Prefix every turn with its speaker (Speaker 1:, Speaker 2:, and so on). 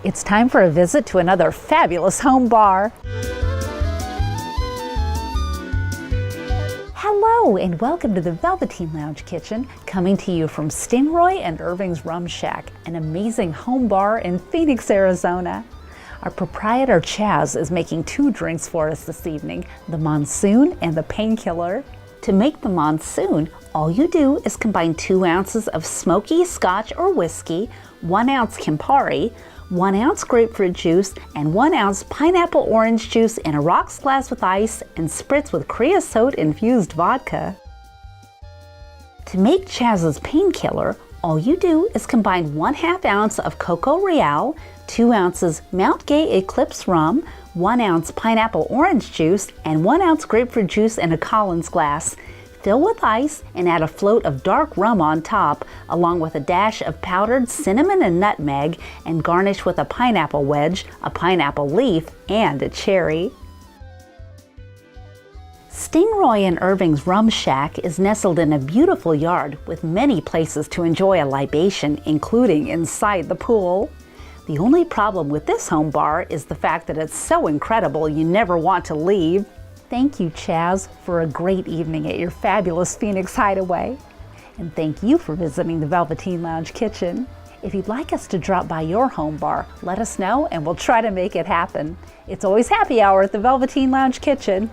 Speaker 1: It's time for a visit to another fabulous home bar. Hello and welcome to the Velveteen Lounge Kitchen, coming to you from StingRoy and Irving's Rum Shack, an amazing home bar in Phoenix, Arizona. Our proprietor Chaz is making two drinks for us this evening, the Monsoon and the Painkiller. To make the Monsoon, all you do is combine 2 ounces of smoky Scotch or whiskey, 1 ounce Campari, 1 ounce grapefruit juice, and 1 ounce pineapple orange juice in a rocks glass with ice and spritz with creosote-infused vodka. To make Chaz's Painkiller, all you do is combine 1/2 ounce of Coco Real, 2 ounces Mount Gay Eclipse rum, 1 ounce pineapple orange juice, and 1 ounce grapefruit juice in a Collins glass. Fill with ice and add a float of dark rum on top, along with a dash of powdered cinnamon and nutmeg, and garnish with a pineapple wedge, a pineapple leaf, and a cherry. StingRoy and Irving's Rum Shack is nestled in a beautiful yard with many places to enjoy a libation, including inside the pool. The only problem with this home bar is the fact that it's so incredible you never want to leave. Thank you, Chaz, for a great evening at your fabulous Phoenix hideaway. And thank you for visiting the Velveteen Lounge Kitchen. If you'd like us to drop by your home bar, let us know and we'll try to make it happen. It's always happy hour at the Velveteen Lounge Kitchen.